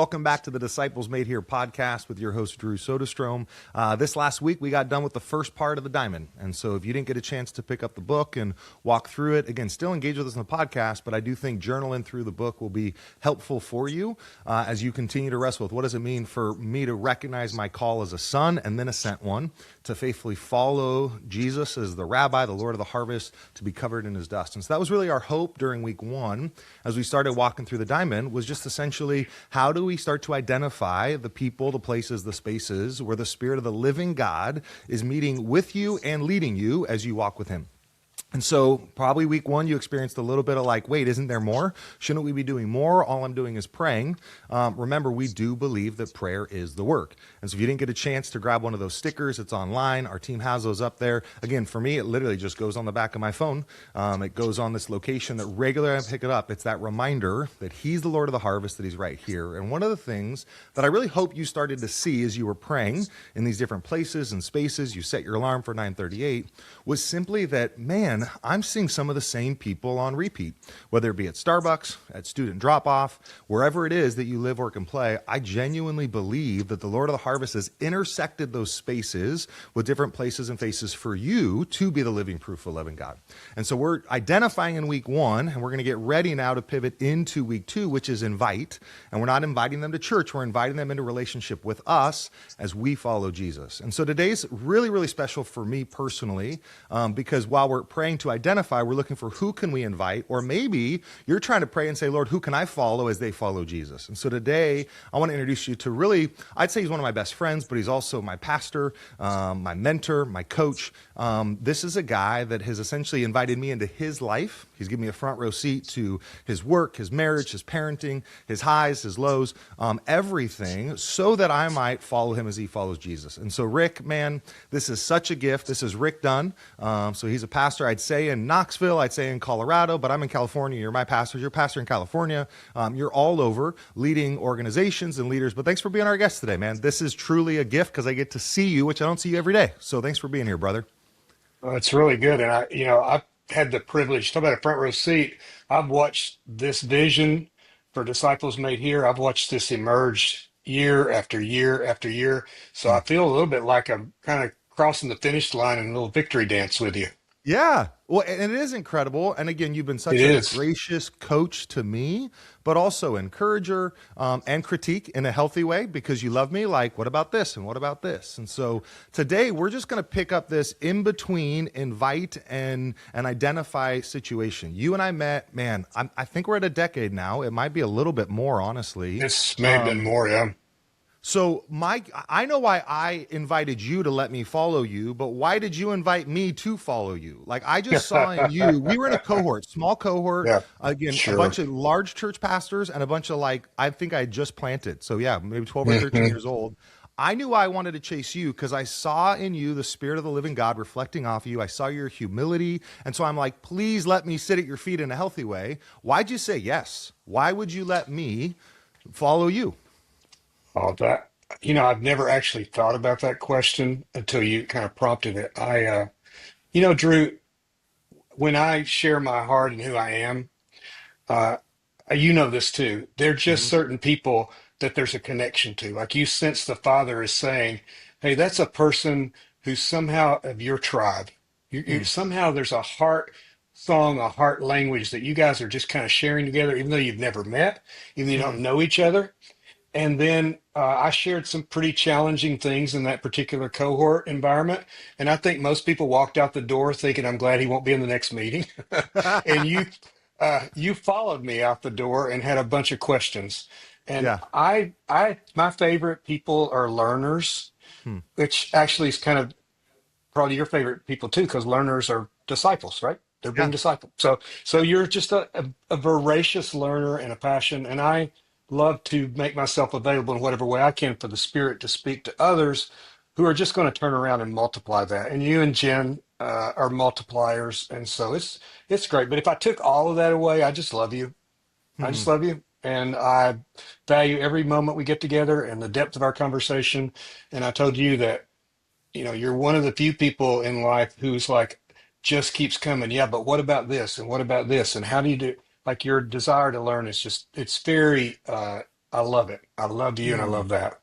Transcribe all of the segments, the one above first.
welcome back to the Disciples Made Here podcast with your host, Drew Soderstrom. This last week, we got done with the first part of the diamond. And so if you didn't get a chance to pick up the book and walk through it, again, still engage with us in the podcast, but I do think journaling through the book will be helpful for you as you continue to wrestle with what does it mean for me to recognize my call as a son and then a sent one, to faithfully follow Jesus as the Rabbi, the Lord of the harvest, to be covered in his dust. And so that was really our hope during week one as we started walking through the diamond, was just essentially how do we start to identify the people, the places, the spaces where the Spirit of the living God is meeting with you and leading you as you walk with him. And so probably week one, you experienced a little bit of like, wait, isn't there more? Shouldn't we be doing more? All I'm doing is praying. Remember, we do believe that prayer is the work. And so if you didn't get a chance to grab one of those stickers, it's online. Our team has those up there. Again, for me, it literally just goes on the back of my phone. It goes on this location that regularly I pick it up. It's that reminder that he's the Lord of the harvest, that he's right here. And one of the things that I really hope you started to see as you were praying in these different places and spaces, you set your alarm for 9:38, was simply that, man, I'm seeing some of the same people on repeat, whether it be at Starbucks, at student drop-off, wherever it is that you live, work, and play. I genuinely believe that the Lord of the harvest has intersected those spaces with different places and faces for you to be the living proof of a living God. And so we're identifying in week one, and we're going to get ready now to pivot into week two, which is invite. And we're not inviting them to church. We're inviting them into relationship with us as we follow Jesus. And so today's really, really special for me personally, because while we're praying to identify, we're looking for who can we invite, or maybe you're trying to pray and say, Lord, who can I follow as they follow Jesus? And so today I want to introduce you to really, I'd say he's one of my best friends, but he's also my pastor, my mentor, my coach. This is a guy that has essentially invited me into his life. He's given me a front row seat to his work, his marriage, his parenting, his highs, his lows, everything, so that I might follow him as he follows Jesus. And so Rick, man, this is such a gift. This is Rick Dunn. So he's a pastor, I'd say in Knoxville, I'd say in Colorado, but I'm in California. You're my pastor. You're a pastor in California. You're all over leading organizations and leaders. But thanks for being our guest today, man. This is truly a gift because I get to see you, which I don't see you every day. So thanks for being here, brother. Well, it's really good. And I've had the privilege, talk about a front row seat. I've watched this vision for Disciples Made Here. I've watched this emerge year after year after year. So I feel a little bit like I'm kind of crossing the finish line in a little victory dance with you. Yeah. Well, and it is incredible. And again, you've been It such a is. gracious coach to me, but also encourager and critique in a healthy way because you love me. Like, what about this? And what about this? And so today we're just going to pick up this in between invite and identify situation. You and I met, man, I think we're at a decade now. It might be a little bit more, honestly. This may have been more, yeah. So Mike, I know why I invited you to let me follow you, but why did you invite me to follow you? Like I just saw in you, we were in a cohort, small cohort, Yeah, again, a sure. bunch of large church pastors and a bunch of like, I think I just planted. So yeah, maybe 12 or 13 Hmm. years old. I knew I wanted to chase you because I saw in you the Spirit of the living God reflecting off of you. I saw your humility. And so I'm like, please let me sit at your feet in a healthy way. Why'd you say yes? Why would you let me follow you? All that. I've never actually thought about that question until you kind of prompted it. Drew, when I share my heart and who I am, uh, you know this too. There are just Mhm. certain people that there's a connection to. Like you sense the Father is saying, "Hey, that's a person who's somehow of your tribe. Somehow there's a heart song, a heart language that you guys are just kind of sharing together, even though you've never met, even though you don't Mm. know each other." And then I shared some pretty challenging things in that particular cohort environment. And I think most people walked out the door thinking, I'm glad he won't be in the next meeting. And you followed me out the door and had a bunch of questions. And Yeah. my favorite people are learners, Hmm. which actually is kind of probably your favorite people too, because learners are disciples, right? They're being Yeah. discipled. So you're just a voracious learner and a passion. And I love to make myself available in whatever way I can for the Spirit to speak to others who are just going to turn around and multiply that. And you and Jen are multipliers. And so it's great. But if I took all of that away, I just love you. I Hmm. just love you. And I value every moment we get together and the depth of our conversation. And I told you that you're one of the few people in life who's like just keeps coming. Yeah, but what about this? And what about this? And how do you do? Like your desire to learn is just it's very I love it. I love you and I love that.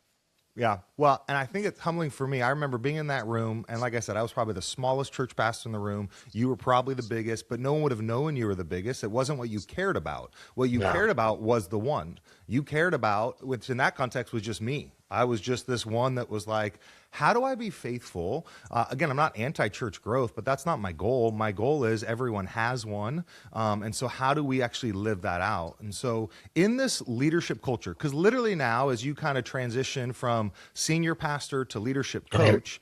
Yeah. Well, and I think it's humbling for me. I remember being in that room, and like I said, I was probably the smallest church pastor in the room. You were probably the biggest, but no one would have known you were the biggest. It wasn't what you cared about. What you No. cared about was the one. You cared about, which in that context was just me. I was just this one that was like, how do I be faithful? Again, I'm not anti-church growth, but that's not my goal. My goal is everyone has one. And so how do we actually live that out? And so in this leadership culture, because literally now, as you kind of transition from senior pastor to leadership Right. coach,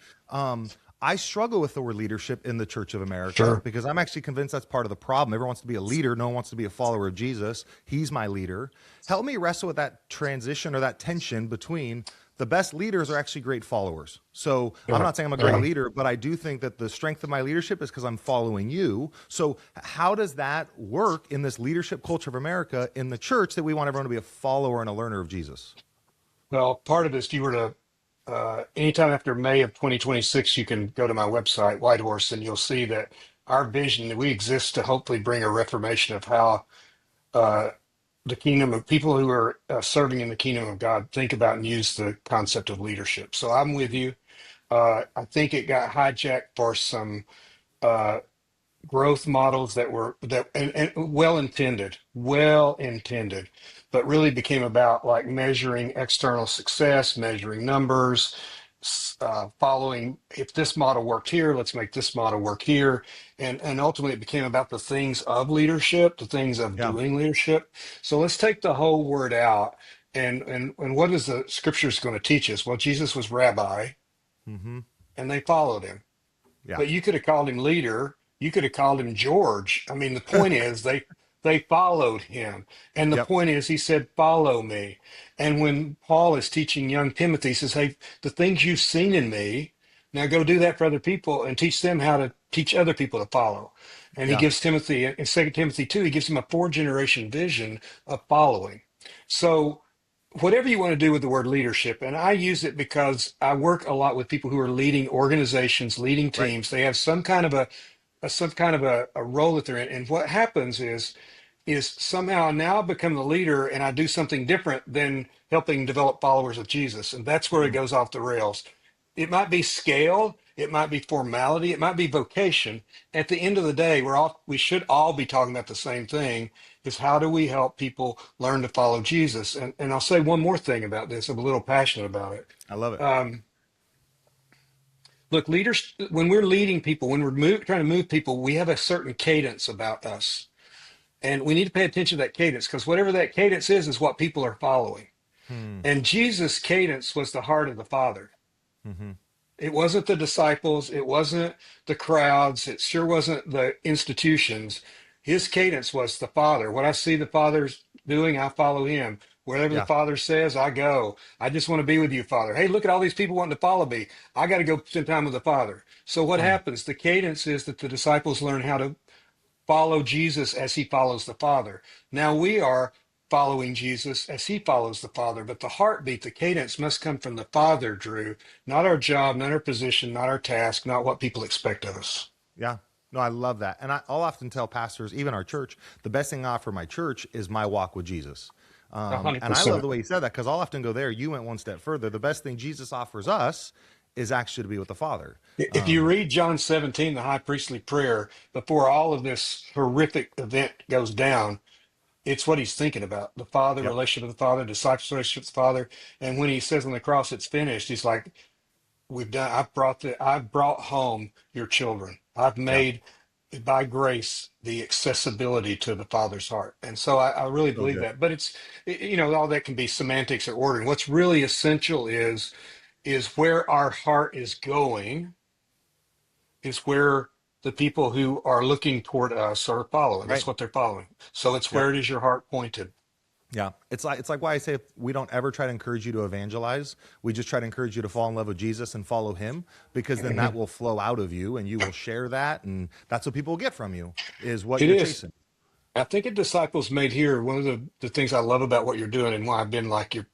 I struggle with the word leadership in the Church of America Sure. because I'm actually convinced that's part of the problem. Everyone wants to be a leader. No one wants to be a follower of Jesus. He's my leader. Help me wrestle with that transition or that tension between the best leaders are actually great followers. So I'm Yeah. not saying I'm a great Yeah. leader, but I do think that the strength of my leadership is because I'm following you. So how does that work in this leadership culture of America in the church that we want everyone to be a follower and a learner of Jesus? Well, part of this, you were to, anytime after May of 2026, you can go to my website, Whitehorse, and you'll see that our vision, we exist to hopefully bring a reformation of how uh, the kingdom of people who are serving in the kingdom of God think about and use the concept of leadership. So I'm with you. I think it got hijacked for some uh, growth models that were that and well intended, but really became about like measuring external success, measuring numbers, following if this model worked here, let's make this model work here, and ultimately it became about the things of leadership, the things of Yeah. doing leadership. So let's take the whole word out. And what is the scriptures going to teach us? Well, Jesus was rabbi, Mm-hmm. and they followed him. Yeah. But you could have called him leader. You could have called him George. I mean, the point is they followed him. And the Yep. point is he said, follow me. And when Paul is teaching young Timothy, he says, hey, the things you've seen in me, now go do that for other people and teach them how to teach other people to follow. And he Yeah. gives Timothy in 2 Timothy 2, he gives him a 4 generation vision of following. So whatever you want to do with the word leadership, and I use it because I work a lot with people who are leading organizations, leading Right. teams. They have some kind of a role that they're in, and what happens is somehow now I become the leader and I do something different than helping develop followers of Jesus, and that's where it Mm. goes off the rails. It might be scale, it might be formality, it might be vocation. At the end of the day, we should all be talking about the same thing, is how do we help people learn to follow Jesus? And I'll say one more thing about this. I'm a little passionate about it. I love it. Um, Look, leaders, when we're leading people, when trying to move people, we have a certain cadence about us. And we need to pay attention to that cadence because whatever that cadence is what people are following. Hmm. And Jesus' cadence was the heart of the Father. Mm-hmm. It wasn't the disciples, it wasn't the crowds, it sure wasn't the institutions. His cadence was the Father. What I see the Father's doing, I follow him. Wherever the Yeah. Father says, I go. I just want to be with you, Father. Hey, look at all these people wanting to follow me. I got to go spend time with the Father. So what Mm. happens? The cadence is that the disciples learn how to follow Jesus as he follows the Father. Now we are following Jesus as he follows the Father, but the heartbeat, the cadence must come from the Father, Drew, not our job, not our position, not our task, not what people expect of us. Yeah. No, I love that. And I'll often tell pastors, even our church, the best thing I offer my church is my walk with Jesus. A hundred And I love percent. the way you said that because I'll often go there. You went one step further. The best thing Jesus offers us is actually to be with the Father. If you read John 17, the high priestly prayer, before all of this horrific event goes down, it's what he's thinking about. The Father, Yep. relationship with the Father, discipleship relationship with the Father. And when he says on the cross, it's finished, he's like, I've brought home your children. I've Yeah. made by grace the accessibility to the Father's heart. And so I really So believe good. that. But all that can be semantics or ordering. What's really essential is where our heart is going, is where the people who are looking toward us are following. Right. That's what they're following. So it's Yep. where is your heart pointed? Yeah. It's like why I say we don't ever try to encourage you to evangelize. We just try to encourage you to fall in love with Jesus and follow him because then that will flow out of you and you will share that. And that's what people will get from you is what It you're is. chasing. I think at Disciples Made Here, one of the things I love about what you're doing and why I've been like your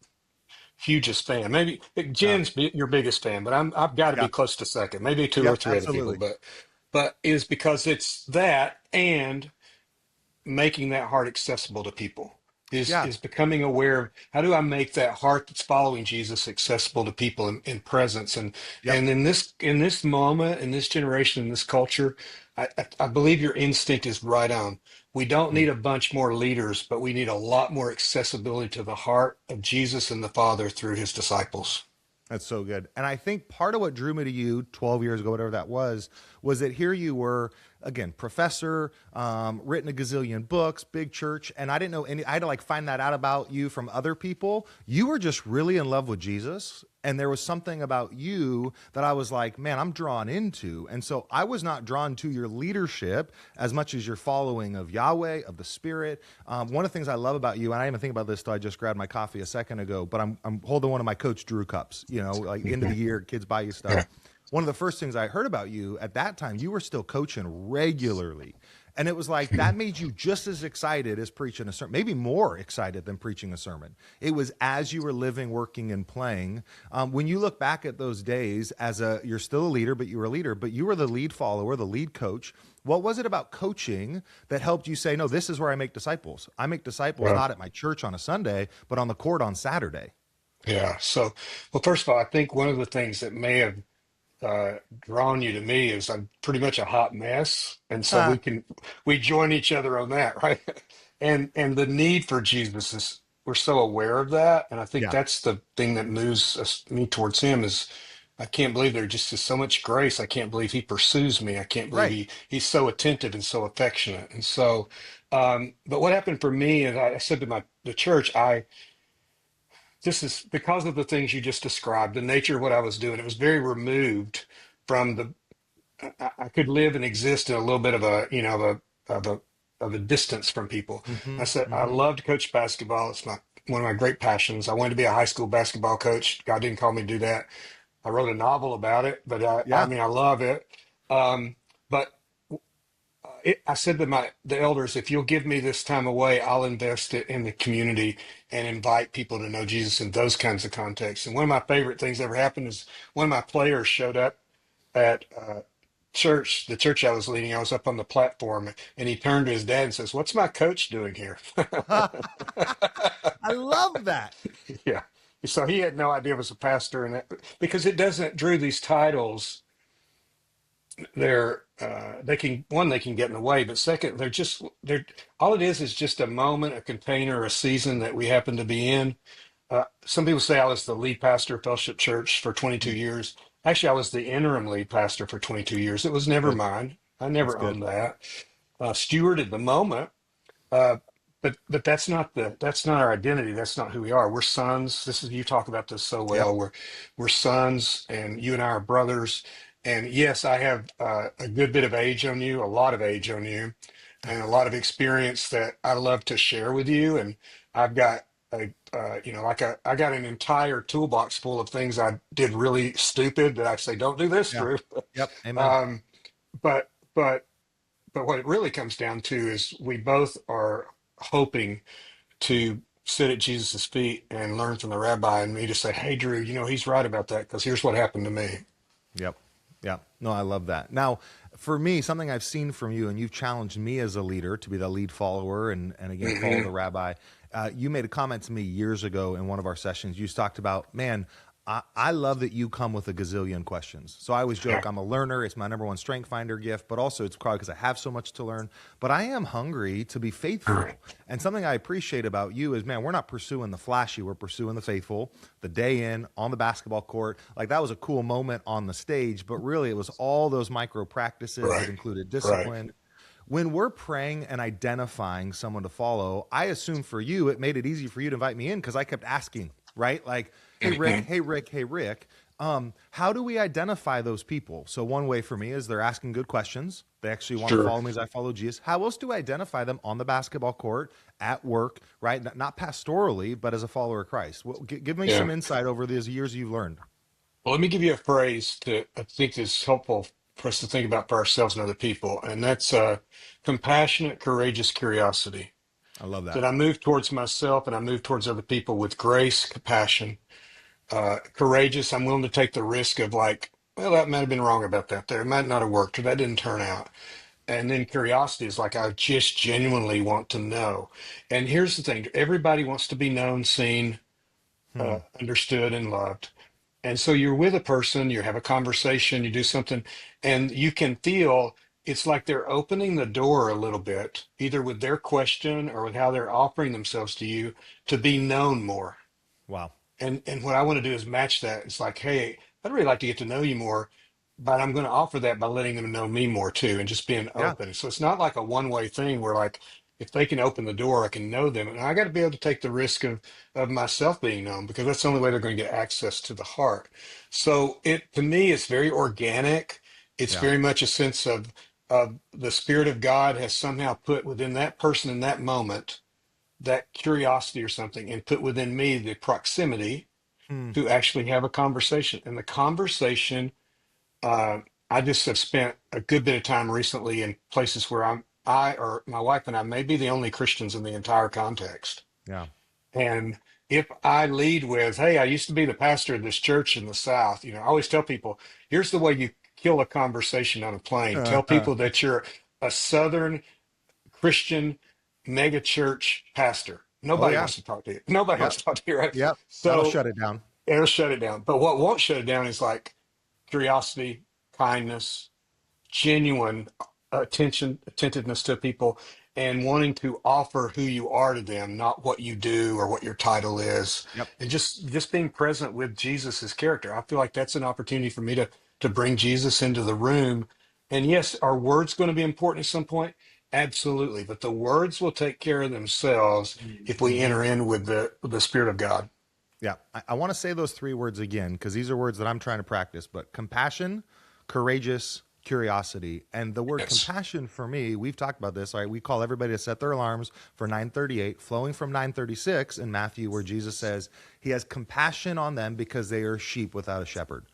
hugest fan. Maybe Yeah. Your biggest fan, but I've got to Yeah. be close to second, maybe two or Yep. three other people, Absolutely. but is because it's that and making that heart accessible to people. Yeah. is becoming aware of how do I make that heart that's following Jesus accessible to people in presence. Yep. And in this moment, in this generation, in this culture, I believe your instinct is right on. We don't Mm. need a bunch more leaders, but we need a lot more accessibility to the heart of Jesus and the Father through his disciples. That's so good. And I think part of what drew me to you 12 years ago, whatever that was that here you were, again, professor, written a gazillion books, big church. And I didn't know any, I had to like find that out about you from other people. You were just really in love with Jesus. And there was something about you that I was like, man, I'm drawn into. And so I was not drawn to your leadership as much as your following of Yahweh, of the Spirit. One of the things I love about you, and I didn't even think about this till I just grabbed my coffee a second ago, but I'm holding one of my Coach Drew cups, you know, like end of the year, kids buy you stuff. One of the first things I heard about you at that time, you were still coaching regularly. And it was like that made you just as excited as preaching a sermon, maybe more excited than preaching a sermon. It was as you were living, working, and playing. When you look back at those days you're still a leader, but you were a leader, but you were the lead follower, the lead coach. What was it about coaching that helped you say, no, this is where I make disciples? I make disciples Well, not at my church on a Sunday, but on the court on Saturday. yeah. So, well, first of all, I think one of the things that may have drawn you to me is I'm pretty much a hot mess, and so Ah, we join each other on that, right? And the need for Jesus is we're so aware of that, and I think yeah, that's the thing that moves me towards him is I can't believe there just is so much grace. I can't believe he pursues me. I can't believe right. he's so attentive and so affectionate, and so. But what happened for me, and I said to the church, I this is because of the things you just described, the nature of what I was doing. It was very removed from the. I could live and exist in a little bit of a, of a of a distance from people. Mm-hmm, I said I mm-hmm. love to coach basketball. It's my one of my great passions. I wanted to be a high school basketball coach. God didn't call me to do that. I wrote a novel about it, but I Yeah. mean I love it. But I said to the elders, if you'll give me this time away, I'll invest it in the community and invite people to know Jesus in those kinds of contexts. And one of my favorite things that ever happened is one of my players showed up at church, the church I was leading. I was up on the platform, and he turned to his dad and says, "What's my coach doing here?" I love that. Yeah. So he had no idea I was a pastor, and because it doesn't, Drew, these titles they can one they can get in the way, but second they're all it is just a moment, a container, a season that we happen to be in. Some people say I was the lead pastor of Fellowship Church for 22 Mm, years. Actually, I was the interim lead pastor for 22 years. It was never good. mine. I That's never good. owned that. Stewarded the moment, uh, but that's not our identity. That's not who we are. We're sons. This is you talk about this so Yep. well. We're sons, and you and I are brothers. And yes, I have a good bit of age on you, a lot of age on you, and a lot of experience that I love to share with you. And I've got I got an entire toolbox full of things I did really stupid that I say don't do this, Yeah. Drew. Yep. Amen. um, but but but what it really comes down to is we both are hoping to sit at Jesus' feet and learn from the rabbi, and me to say, hey, Drew, he's right about that because here's what happened to me. Yep. Yep. No, I love that. Now, for me, something I've seen from you, and you've challenged me as a leader to be the lead follower and again, follow the Mhm. rabbi. You made a comment to me years ago in one of our sessions. You talked about, man, I love that you come with a gazillion questions. So I always Yeah. joke, I'm a learner. It's my number one strength finder gift, but also it's probably because I have so much to learn. But I am hungry to be faithful. And something I appreciate about you is, man, we're not pursuing the flashy. We're pursuing the faithful, the day in on the basketball court. Like that was a cool moment on the stage, but really it was all those micro practices that Right. included Right. discipline. When we're praying and identifying someone to follow, I assume for you, it made it easy for you to invite me in because I kept asking, right? Like, hey, Rick, Mhm. hey, Rick, hey, Rick. How do we identify those people? So one way for me is they're asking good questions. They actually want to Sure. follow me as I follow Jesus. How else do I identify them on the basketball court, at work, right? Not pastorally, but as a follower of Christ. Well, give me some Yeah. insight over these years you've learned. Well, let me give you a phrase that I think is helpful for us to think about for ourselves and other people, and that's compassionate, courageous curiosity. I love that. That I move towards myself and I move towards other people with grace, compassion, courageous. I'm willing to take the risk of like, well, that might have been wrong about that there. It might not have worked or that didn't turn out. And then curiosity is like, I just genuinely want to know. And here's the thing, everybody wants to be known, seen, Hmm. understood, and loved. And so you're with a person, you have a conversation, you do something, and you can feel it's like they're opening the door a little bit, either with their question or with how they're offering themselves to you to be known more. Wow. And what I want to do is match that. It's like, hey, I'd really like to get to know you more, but I'm going to offer that by letting them know me more too, and just being Yeah. open. So it's not like a one-way thing where like if they can open the door, I can know them, and I got to be able to take the risk of myself being known because that's the only way they're going to get access to the heart. So it to me, it's very organic. It's Yeah. very much a sense of the Spirit of God has somehow put within that person in that moment that curiosity or something and put within me the proximity Hmm. to actually have a conversation. And the conversation, uh, I just have spent a good bit of time recently in places where I or my wife and I may be the only Christians in the entire context. Yeah. And if I lead with, hey, I used to be the pastor of this church in the South, I always tell people, here's the way you kill a conversation on a plane. Tell people that you're a Southern Christian mega church pastor. Oh Nobody yeah. wants to talk to you. Nobody Yep. wants to talk to you, right? Yep. That'll So shut it down. it'll shut it down. But what won't shut it down is like curiosity, kindness, genuine attentiveness to people, and wanting to offer who you are to them, not what you do or what your title is, Yep. and just being present with Jesus's character. I feel like that's an opportunity for me to bring Jesus into the room. And yes, are words going to be important at some point? Absolutely, but the words will take care of themselves if we Hmm. enter in with the Spirit of God. Yeah. I want to say those three words again because these are words that I'm trying to practice. But compassion, courageous, curiosity, and the word Yes. compassion for me. We've talked about this. Right? We call everybody to set their alarms for 9:38, flowing from 9:36 in Matthew, where Jesus says He has compassion on them because they are sheep without a shepherd.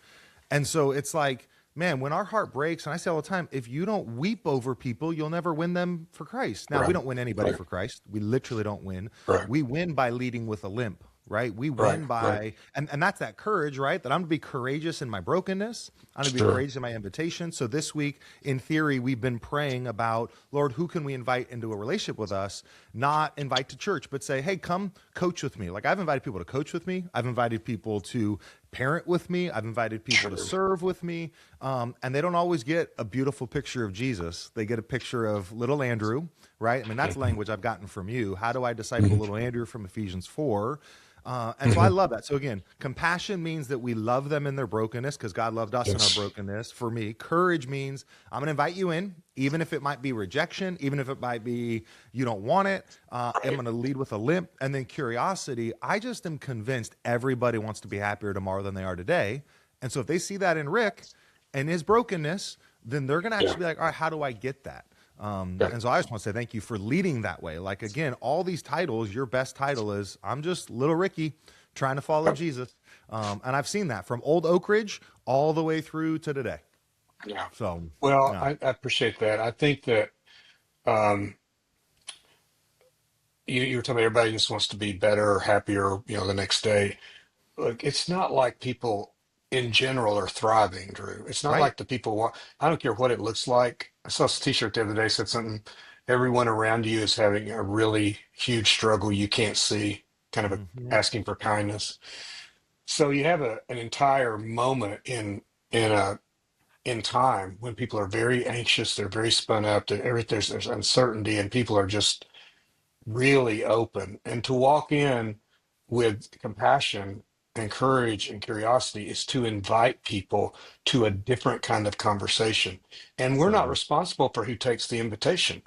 And so it's like, man, when our heart breaks, and I say all the time, if you don't weep over people, you'll never win them for Christ. Now, we Right. don't win anybody Right. for Christ. We literally don't win. Right. We win by leading with a limp, right? We Right. win Right. by, and that's that courage, right? That I'm going to be courageous in my brokenness. I'm going to be Sure. courageous in my invitation. So this week, in theory, we've been praying about, Lord, who can we invite into a relationship with us? Not invite to church, but say, hey, come coach with me. Like I've invited people to coach with me. I've invited people to parent with me. I've invited people to Sure. serve with me. And they don't always get a beautiful picture of Jesus. They get a picture of little Andrew, right? I mean, that's language I've gotten from you. How do I disciple Mhm. little Andrew from Ephesians 4? And so I Mhm. love that. So again, compassion means that we love them in their brokenness because God loved us in our Yes. brokenness. For me, courage means I'm going to invite you in, even if it might be rejection, even if it might be you don't want it. I'm Right. going to lead with a limp. And then curiosity, I just am convinced everybody wants to be happier tomorrow than they are today. And so if they see that in Rick and his brokenness, then they're going to Yeah. actually be like, all right, how do I get that? Yeah. And so I just want to say thank you for leading that way. Like, again, all these titles, your best title is I'm just little Ricky trying to follow Yeah. Jesus. And I've seen that from old Oak Ridge all the way through to today. Yeah. So, Well, yeah, I appreciate that. I think that um, you were telling me everybody just wants to be better or happier, the next day. Look, it's not like people in general are thriving, Drew. It's not right. like the people want, I don't care what it looks like. I saw this t-shirt the other day said something, everyone around you is having a really huge struggle you can't see, kind of Hmm. asking for kindness. So you have an entire moment in time when people are very anxious, they're very spun up, there's uncertainty, and people are just really open. And to walk in with compassion and courage and curiosity is to invite people to a different kind of conversation. And we're So not good. responsible for who takes the invitation.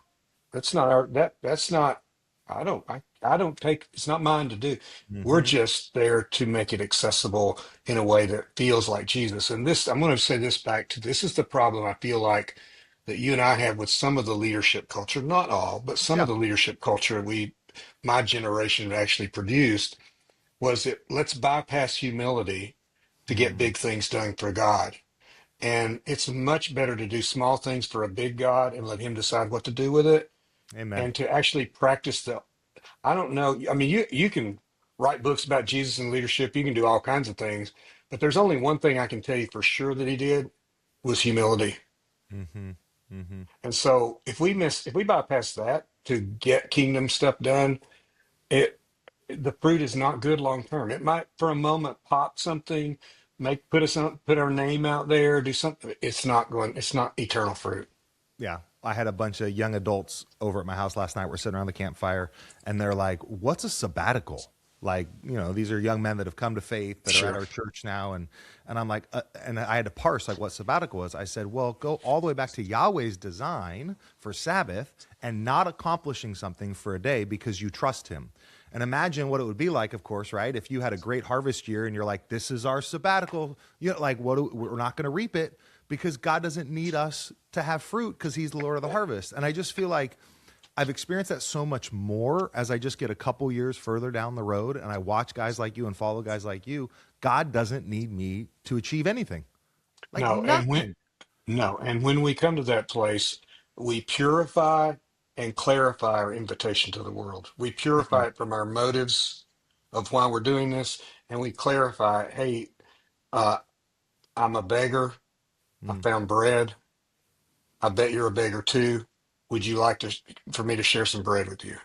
That's not our that's not I don't take it's not mine to do. We're Hmm. just there to make it accessible in a way that feels like Jesus. And this I'm going to say this back to this is the problem I feel like that you and I have with some of the leadership culture, not all, but some of Yeah. the leadership culture my generation actually produced was that let's bypass humility to get Hmm. big things done for God. And it's much better to do small things for a big God and let him decide what to do with it Amen. and to actually practice I don't know. I mean, you can write books about Jesus and leadership. You can do all kinds of things, but there's only one thing I can tell you for sure that he did was humility. Hmm. Hmm. And so if we bypass that to get kingdom stuff done, it the fruit is not good long term. It might for a moment pop something, put our name out there, do something. It's not eternal fruit. Yeah. I had a bunch of young adults over at my house last night. We're sitting around the campfire and they're like, what's a sabbatical? Like, these are young men that have come to faith that are at Sure. our church now. And I'm like, and I had to parse like what sabbatical was. I said, well, go all the way back to Yahweh's design for Sabbath and not accomplishing something for a day because you trust him. And imagine what it would be like, of course, right? If you had a great harvest year and you're like, this is our sabbatical, like we're not going to reap it because God doesn't need us to have fruit because he's the Lord of the harvest. And I just feel like I've experienced that so much more as I just get a couple years further down the road and I watch guys like you and follow guys like you. God doesn't need me to achieve anything, like No, and nothing. when we come to that place, we purify and clarify our invitation to the world. We Mm, purify it from our motives of why we're doing this, and we clarify, hey, uh, I'm a beggar. I mm. found bread. I bet you're a beggar too. Would you like for me to share some bread with you?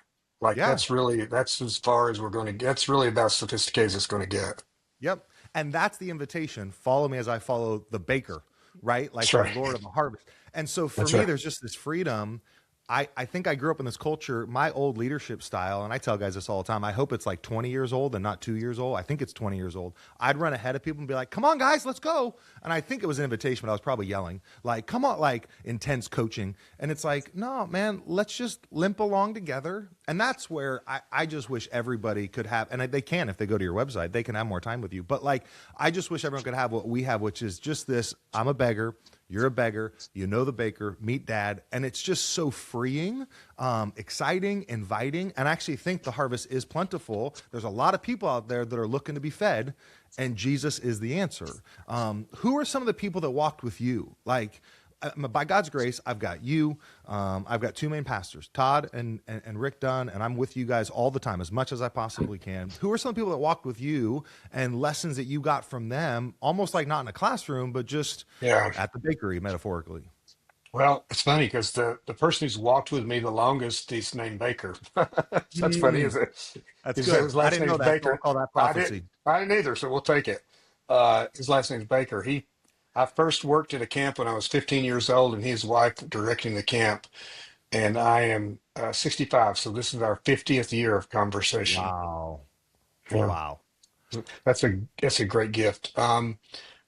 Like Yeah. that's as far as we're going to get. That's really about sophisticated as it's going to get. Yep. And that's the invitation. Follow me as I follow the baker, right? Like That's the right. Lord of the harvest. And so for That's me, right. there's just this freedom. I think I grew up in this culture, my old leadership style, and I tell guys this all the time. I hope it's like 20 years old and not 2 years old. I think it's 20 years old. I'd run ahead of people and be like, come on, guys, let's go. And I think it was an invitation, but I was probably yelling, like, come on, like intense coaching. And it's like, no, man, let's just limp along together. And that's where I just wish everybody could have, and they can if they go to your website, they can have more time with you. But like, I just wish everyone could have what we have, which is just this: I'm a beggar, you're a beggar, you know the baker, meet dad. And it's just so freeing, exciting, inviting. And I actually think the harvest is plentiful. There's a lot of people out there that are looking to be fed, and Jesus is the answer. Who are some of the people that walked with you? Like, by God's grace, I've got you. I've got two main pastors, Todd and Rick Dunn, and I'm with you guys all the time as much as I possibly can. Who are some people that walked with you and lessons that you got from them, almost like not in a classroom, but just Yeah. at the bakery, metaphorically? Well, it's funny because the person who's walked with me the longest, he's named Baker. That's funny, Hmm, is it? that's His good. I last didn't know name's that, so we'll Baker. call that I didn't. prophecy. I didn't either, so we'll take it. His last name's Baker. I first worked at a camp when I was 15 years old, and his wife directing the camp. And I am 65, so this is our 50th year of conversation. Wow. Yeah, Wow. that's a great gift.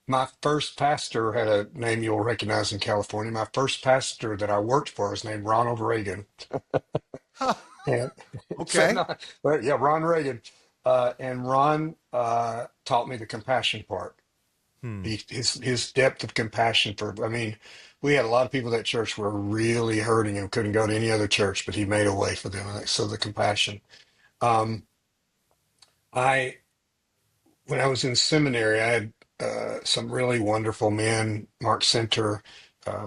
My first pastor had a name you'll recognize in California. My first pastor that I worked for was named Ronald Reagan. And so Okay. no, but yeah, Ron Reagan. And Ron taught me the compassion part. Hmm. His depth of compassion for, I mean, we had a lot of people at church were really hurting and couldn't go to any other church, but he made a way for them. So the compassion. Um, I when I was in seminary, I had some really wonderful men, Mark Center,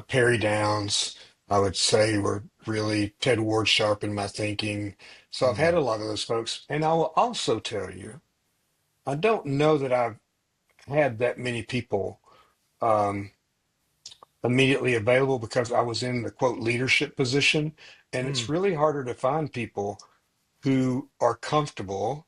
Perry Downs, I would say were really Ted Ward sharpened my thinking. So I've had Hmm. a lot of those folks. And I will also tell you, I don't know that I've had that many people um, immediately available because I was in the quote leadership position. And Hmm. it's really harder to find people who are comfortable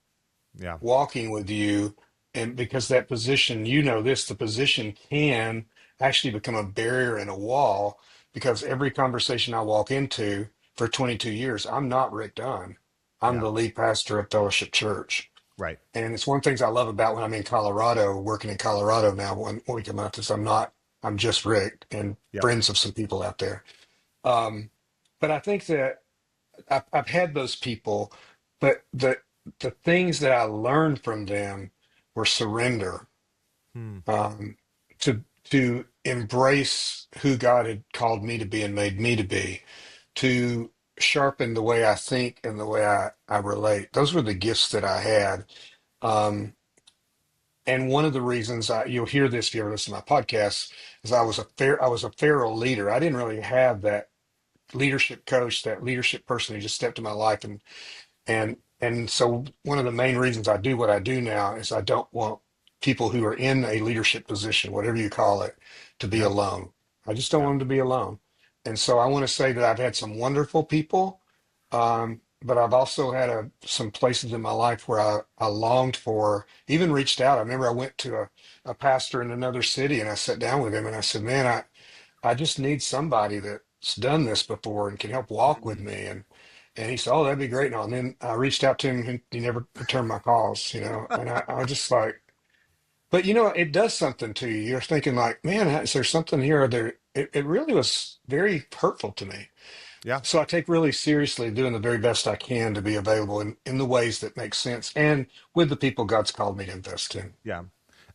Yeah. walking with you. And because that position, you know this, the position can actually become a barrier and a wall because every conversation I walk into for 22 years, I'm not Rick Dunn. I'm Yeah. the lead pastor at Fellowship Church. Right. And it's one of the things I love about when I'm in Colorado, working in Colorado now, when we come out this, I'm just Rick and Yep. friends of some people out there. Um, but I think that I've had those people, but the things that I learned from them were surrender, Hmm. um, to embrace who God had called me to be and made me to be, to sharpen the way I think and the way I relate. Those were the gifts that I had. Um, and one of the reasons you'll hear this if you ever listen to my podcast is I was a feral leader. I didn't really have that leadership coach, that leadership person who just stepped in my life and so one of the main reasons I do what I do now is I don't want people who are in a leadership position, whatever you call it, to be Yep. alone. I just don't Yep. want them to be alone. And so I want to say that I've had some wonderful people, but I've also had some places in my life where I longed for, even reached out. I remember I went to a pastor in another city and I sat down with him and I said, man, I just need somebody that's done this before and can help walk with me. And he said, oh, that'd be great. And all. And then I reached out to him and he never returned my calls, and I was just like, but it does something to you. You're thinking like, man, is there something here? It really was very hurtful to me. Yeah. So I take really seriously doing the very best I can to be available in the ways that make sense and with the people God's called me to invest in. Yeah.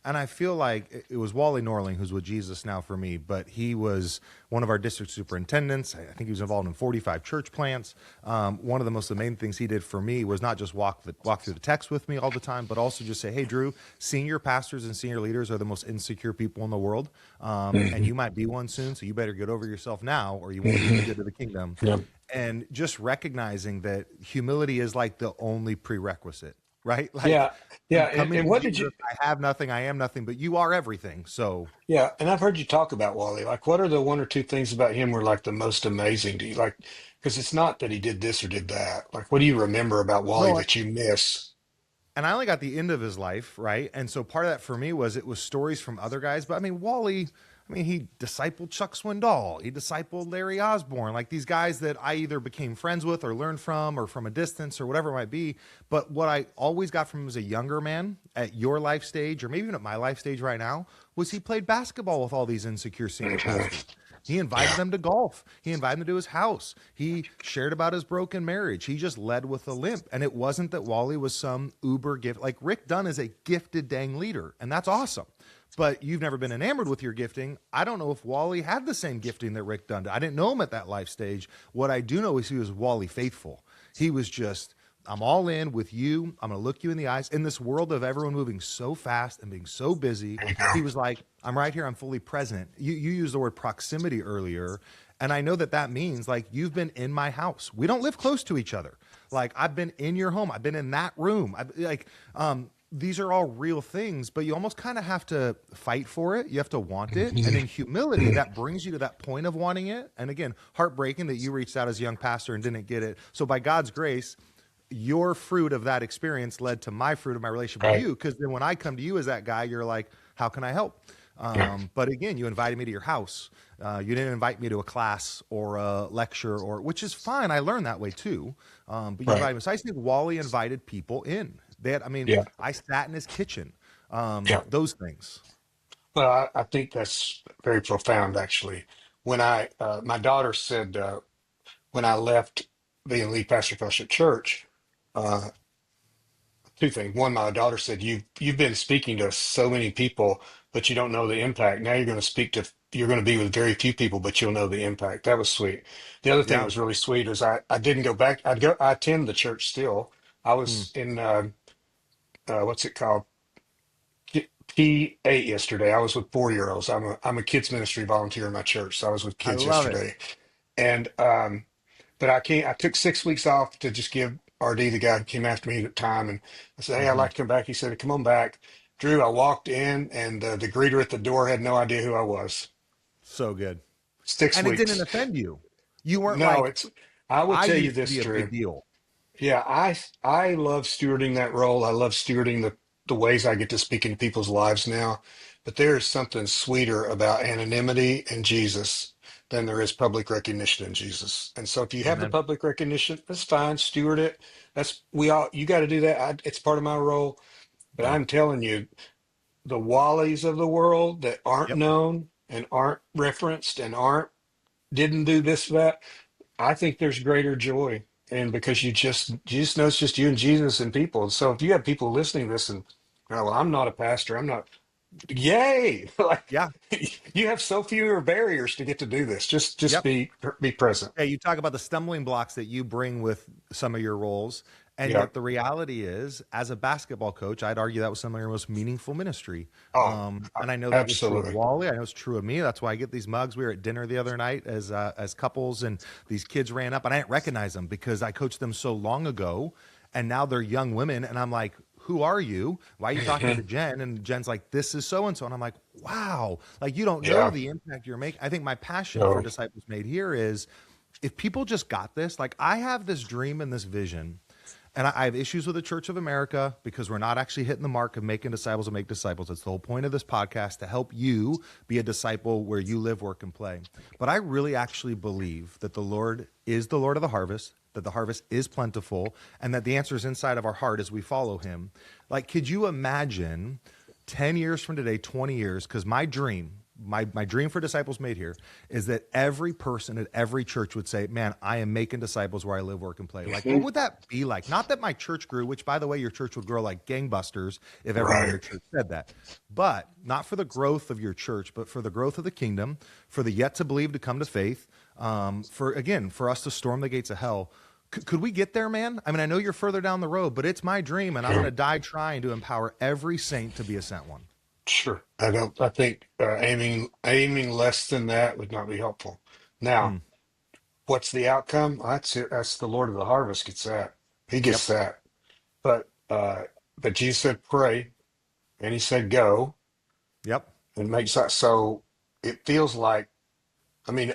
And I feel like it was Wally Norling, who's with Jesus now for me, but he was one of our district superintendents. I think he was involved in 45 church plants. One of the most main things he did for me was not just walk through the text with me all the time, but also just say, hey, Drew, senior pastors and senior leaders are the most insecure people in the world. And you might be one soon, so you better get over yourself now or you won't be any good to the kingdom. Yep. And just recognizing that humility is like the only prerequisite. Right? Like, Yeah. Yeah. coming And to what did Jesus, you, I have nothing, I am nothing, but you are everything. So, yeah. And I've heard you talk about Wally. Like, what are the one or two things about him were like the most amazing to you? Like, because it's not that he did this or did that. Like, what do you remember about Wally no, that you miss? and I only got the end of his life, right? And so part of that for me was it was stories from other guys. But I mean, Wally, he discipled Chuck Swindoll. He discipled Larry Osborne, like these guys that I either became friends with or learned from or from a distance or whatever it might be. But what I always got from him as a younger man at your life stage, or maybe even at my life stage right now, was he played basketball with all these insecure senior pastors. He invited them to golf. He invited them to his house. He shared about his broken marriage. He just led with a limp. And it wasn't that Wally was some uber gift. Like Rick Dunn is a gifted dang leader, and that's awesome. But you've never been enamored with your gifting. I don't know if Wally had the same gifting that Rick Dunn did. I didn't know him at that life stage. What I do know is he was Wally faithful. He was just, I'm all in with you. I'm going to look you in the eyes. In this world of everyone moving so fast and being so busy, he was like, I'm right here. I'm fully present. You used the word proximity earlier. And I know that that means like you've been in my house. We don't live close to each other. Like I've been in your home. I've been in that room. These are all real things, but you almost kind of have to fight for it. You have to want it. And in humility, that brings you to that point of wanting it. And again, heartbreaking that you reached out as a young pastor and didn't get it. So by God's grace, your fruit of that experience led to my fruit of my relationship with Right. you. Because then when I come to you as that guy, you're like, how can I help? But again, you invited me to your house. You didn't invite me to a class or a lecture, which is fine. I learned that way too. But you Right. invited me. So I think Wally invited people in. Yeah. I sat in his kitchen. Yeah. Those things. Well, I think that's very profound, actually. My daughter said, when I left being lead pastor of Fellowship Church, uh, two things. One, my daughter said, you've been speaking to so many people, but you don't know the impact. Now you're going to be with very few people, but you'll know the impact. That was sweet. The other thing that Yeah. was really sweet is I didn't go back. I attend the church still. I Hmm. was in, what's it called? P8 yesterday. I was with 4-year-olds. I'm a kids ministry volunteer in my church. So I was with I kids love it. yesterday. And but I took 6 weeks off to just give RD, the guy who came after me at the time, and I said, hey, I'd Hmm. like to come back. He said, come on back. Drew, I walked in and the greeter at the door had no idea who I was. So good. Six And it didn't weeks. offend you. You weren't No, like, it's I will I tell you used to this, be a big Drew. deal. Yeah, I love stewarding that role. I love stewarding the ways I get to speak into people's lives now. But there is something sweeter about anonymity and Jesus than there is public recognition in Jesus. And so if you have the Amen. public recognition, that's fine, steward it. You got to do that. It's part of my role. But Yeah. I'm telling you, the Wallies of the world that aren't Yep. known and aren't referenced and aren't didn't do this, that. I think there's greater joy. And because you just know it's just you and Jesus and people. And so if you have people listening to this and, oh, well, I'm not a pastor, I'm not, yay. Like Yeah. you have so fewer barriers to get to do this. Just Yep. be present. Yeah, you talk about the stumbling blocks that you bring with some of your roles. And Yeah. yet the reality is, as a basketball coach, I'd argue that was some of your most meaningful ministry. Oh, And I know that was true of absolutely. Wally. I know it's true of me. That's why I get these mugs. We were at dinner the other night as couples, and these kids ran up, and I didn't recognize them because I coached them so long ago, and now they're young women, and I'm like, who are you? Why are you talking to Mhm. Jen? And Jen's like, this is so and so. And I'm like, wow, like you don't know Yeah. the impact you're making. I think my passion for No. Disciples Made here is if people just got this, like I have this dream and this vision, and I have issues with the Church of America because we're not actually hitting the mark of making disciples and make disciples. That's the whole point of this podcast, to help you be a disciple where you live, work, and play. But I really actually believe that the Lord is the Lord of the harvest, that the harvest is plentiful, and that the answer is inside of our heart as we follow him. Like, could you imagine 10 years from today, 20 years? Because my dream for Disciples Made here is that every person at every church would say, man, I am making disciples where I live, work, and play. Like, what Mhm. would that be like? Not that my church grew, which, by the way, your church would grow like gangbusters if everyone in your Right. church said that. But not for the growth of your church, but for the growth of the kingdom, for the yet to believe to come to faith, for us to storm the gates of hell. Could we get there, man? I mean, I know you're further down the road, but it's my dream, and I'm going Yeah. to die trying to empower every saint to be a sent one. Sure. I don't. I think aiming less than that would not be helpful. Now, Mm, what's the outcome? That's it. That's the Lord of the harvest gets that. He yep. gets that. But Jesus said pray, and he said go, Yep. and makes that so. It feels like, I mean,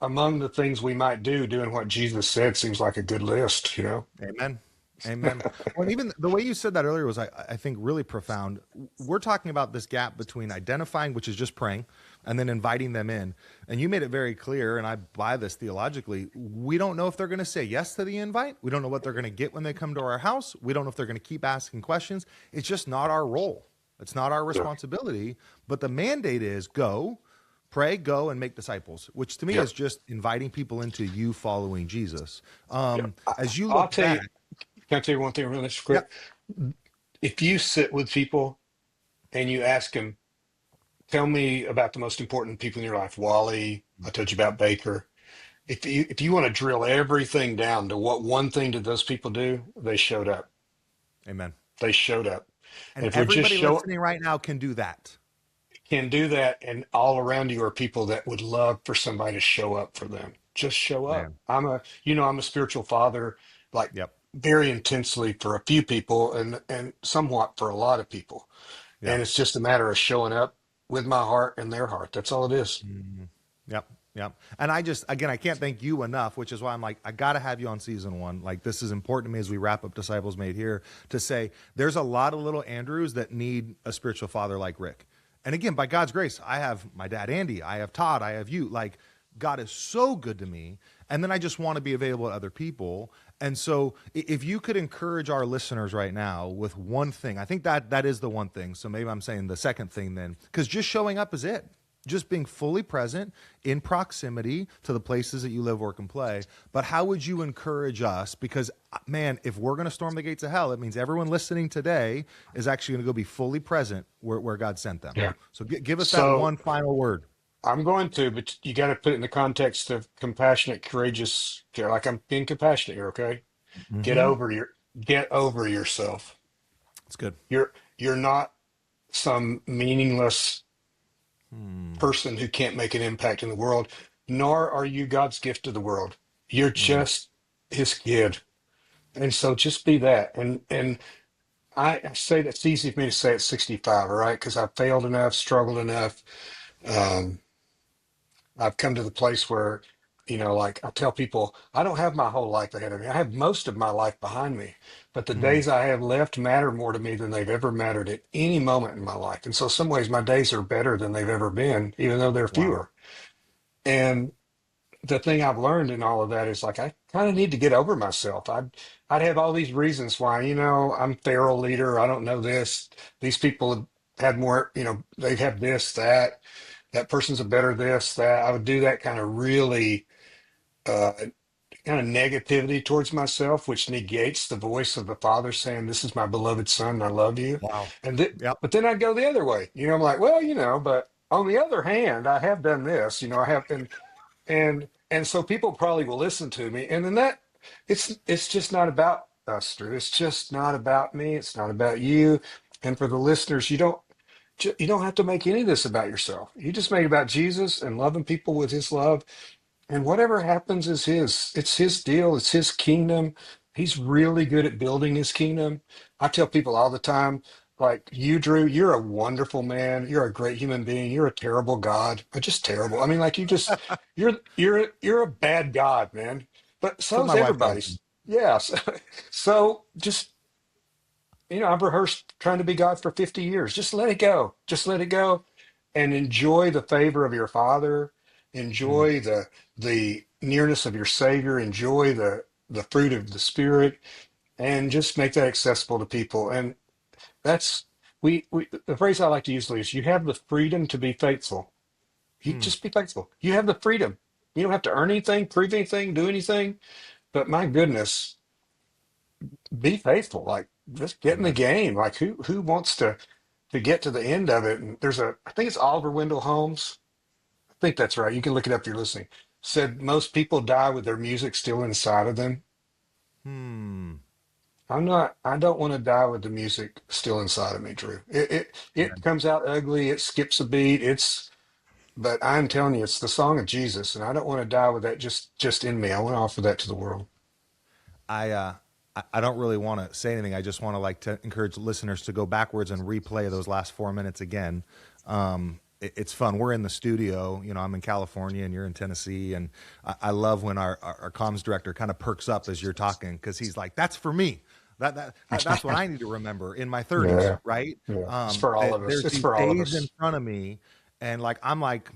among the things we might do, doing what Jesus said seems like a good list. Amen. Amen. Well, and even the way you said that earlier was, I think, really profound. We're talking about this gap between identifying, which is just praying, and then inviting them in. And you made it very clear, and I buy this theologically. We don't know if they're going to say yes to the invite. We don't know what they're going to get when they come to our house. We don't know if they're going to keep asking questions. It's just not our role. It's not our Yeah. responsibility. But the mandate is go, pray, go, and make disciples, which to me Yeah. is just inviting people into you following Jesus. Yeah. As you I'll look tell you. back, Can I tell you one thing really yeah, quick? If you sit with people and you ask them, tell me about the most important people in your life, Wally, I told you about Baker. If you want to drill everything down to what one thing did those people do, they showed up. amen. They showed up. And And if we're just everybody show listening right now can do that. can do that, and all around you are people that would love for somebody to show up for them. Just show up. Man. I'm a spiritual father, like Yep. very intensely for a few people and somewhat for a lot of people. Yeah. And it's just a matter of showing up with my heart and their heart. That's all it is. Mhm. Yep. Yep. And again, I can't thank you enough, which is why I'm like, I got to have you on season one. Like, this is important to me as we wrap up Disciples Made here, to say there's a lot of little Andrews that need a spiritual father like Rick. And again, by God's grace, I have my dad, Andy, I have Todd, I have you. Like, God is so good to me. And then I just want to be available to other people. And so if you could encourage our listeners right now with one thing, I think that is the one thing. So maybe I'm saying the second thing then, because just showing up is it. Just being fully present in proximity to the places that you live, work, and play. But how would you encourage us? Because, man, if we're going to storm the gates of hell, it means everyone listening today is actually going to go be fully present where God sent them. Yeah. So give us that So one final word. I'm going to, but you got to put it in the context of compassionate, courageous care. Like I'm being compassionate here, okay? Get Mm-hmm. over your get over yourself. It's good. You're not some meaningless Hmm. person who can't make an impact in the world, nor are you God's gift to the world. You're Mm. just his kid. And so just be that. And I say that's easy for me to say at 65, all right? Because I've failed enough, struggled enough. Um, I've come to the place where, like I tell people, I don't have my whole life ahead of me. I have most of my life behind me. But the Mm. days I have left matter more to me than they've ever mattered at any moment in my life. And so some ways my days are better than they've ever been, even though they're Wow. fewer. And the thing I've learned in all of that is like I kind of need to get over myself. I'd have all these reasons why, I'm feral leader. I don't know this. These people have had more, they have this, that. That person's a better this, that. I would do that kind of really uh, kind of negativity towards myself, which negates the voice of the Father saying, "This is my beloved Son, and I love you." Wow. Yep. But then I'd go the other way. I'm like, well, but on the other hand, I have done this. I have, and so people probably will listen to me, and then it's just not about us, Drew. It's just not about me. It's not about you. And for the listeners, you don't have to make any of this about yourself. You just make it about Jesus and loving people with his love. And whatever happens is his. It's his deal. It's his kingdom. He's really good at building his kingdom. I tell people all the time, like you, Drew, you're a wonderful man. You're a great human being. You're a terrible God, but just terrible. I mean, like you're a bad God, man. But That's what so's my wife tells me. everybody's. Yeah. So just I've rehearsed trying to be God for 50 years. Just let it go. Just let it go and enjoy the favor of your Father. Hmm. Enjoy the nearness of your Savior. Enjoy the fruit of the Spirit, and just make that accessible to people. And that's we the phrase I like to use, Lee, is you have the freedom to be faithful. You Hmm. just be faithful. You have the freedom. You don't have to earn anything, prove anything, do anything. But my goodness, be faithful. Like just get in the Amen. game. Like who wants to get to the end of it? And I think it's Oliver Wendell Holmes. I think that's right. You can look it up if you're listening. Said most people die with their music still inside of them. Hmm. I don't want to die with the music still inside of me, Drew. It Amen. comes out ugly, it skips a beat, but I'm telling you, it's the song of Jesus, and I don't want to die with that just in me. I want to offer that to the world. I don't really want to say anything. I just want to like to encourage listeners to go backwards and replay those last 4 minutes again. It's fun. We're in the studio. I'm in California and you're in Tennessee, and I love when our comms director kind of perks up as you're talking because he's like, "That's for me. That's what I need to remember in my 30s, Yeah, right?" yeah. It's for all of us. There's It's these for all of days in us. front of me, and like I'm like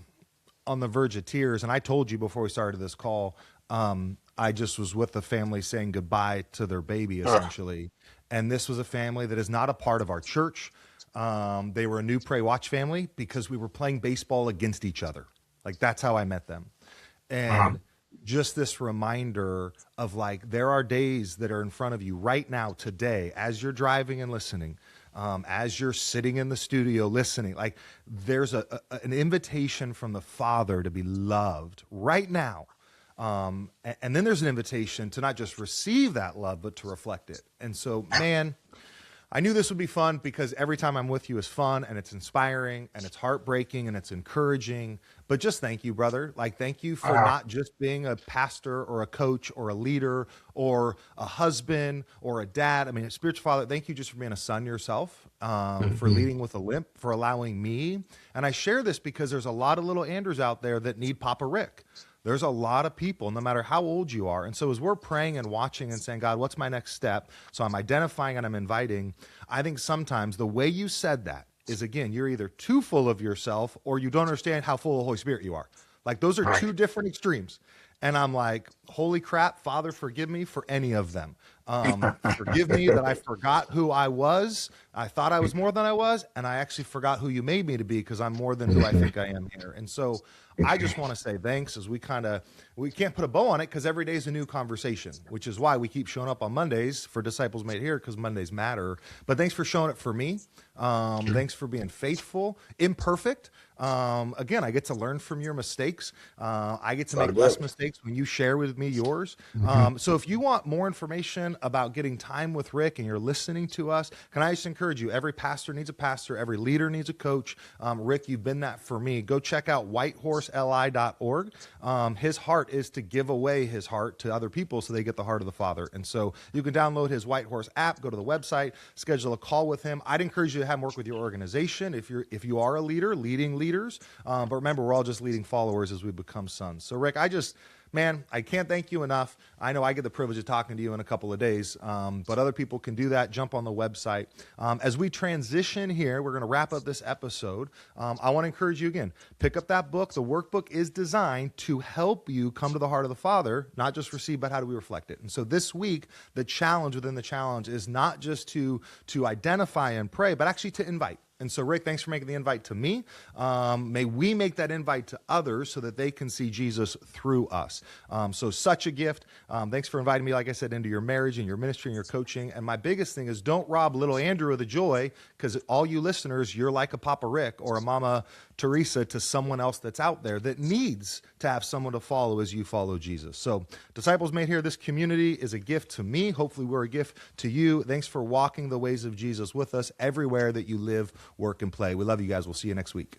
on the verge of tears. And I told you before we started this call, I just was with the family saying goodbye to their baby, Ugh. essentially. And this was a family that is not a part of our church. They were a new Pray Watch family because we were playing baseball against each other. Like that's how I met them. Uh-huh. And just this reminder of like, there are days that are in front of you right now, today, as you're driving and listening, as you're sitting in the studio listening, like there's an invitation from the Father to be loved right now. And then there's an invitation to not just receive that love, but to reflect it. And so, man, I knew this would be fun because every time I'm with you is fun and it's inspiring and it's heartbreaking and it's encouraging. But just thank you, brother. Like, thank you for Uh-huh. not just being a pastor or a coach or a leader or a husband or a dad. I mean, a spiritual father, thank you just for being a son yourself, for Mhm. leading with a limp, for allowing me. And I share this because there's a lot of little Andrews out there that need Papa Rick. There's a lot of people, no matter how old you are. And so as we're praying and watching and saying, God, what's my next step? So I'm identifying and I'm inviting. I think sometimes the way you said that is, again, you're either too full of yourself or you don't understand how full of the Holy Spirit you are. Like those are Right. two different extremes. And I'm like, holy crap, Father, forgive me for any of them. Forgive me that I forgot who I was. I thought I was more than I was, and I actually forgot who you made me to be because I'm more than who I Mhm. think I am here. And so I just want to say thanks as we can't put a bow on it because every day is a new conversation, which is why we keep showing up on Mondays for Disciples Made Here because Mondays matter. But thanks for showing it for me. Sure. Thanks for being faithful, imperfect. Again, I get to learn from your mistakes. I get to Glad to make do less it. mistakes when you share with me yours. Mhm. So if you want more information about getting time with Rick and you're listening to us, can I just encourage you? Every pastor needs a pastor. Every leader needs a coach. Rick, you've been that for me. Go check out whitehorseli.org. His heart is to give away his heart to other people so they get the heart of the Father. And so you can download his White Horse app, go to the website, schedule a call with him. I'd encourage you to have him work with your organization if you are a leader, leading leaders. But remember, we're all just leading followers as we become sons. So Rick, man, I can't thank you enough. I know I get the privilege of talking to you in a couple of days, but other people can do that. Jump on the website. As we transition here, we're going to wrap up this episode. I want to encourage you again, pick up that book. The workbook is designed to help you come to the heart of the Father, not just receive, but how do we reflect it? And so this week, the challenge within the challenge is not just to identify and pray, but actually to invite. And so, Rick, thanks for making the invite to me. May we make that invite to others so that they can see Jesus through us. So such a gift. Thanks for inviting me, like I said, into your marriage and your ministry and your coaching. And my biggest thing is don't rob little Andrew of the joy, because all you listeners, you're like a Papa Rick or a Mama Teresa to someone else that's out there that needs to have someone to follow as you follow Jesus. So Disciples Made Here, this community is a gift to me. Hopefully we're a gift to you. Thanks for walking the ways of Jesus with us everywhere that you live, work, and play. We love you guys. We'll see you next week.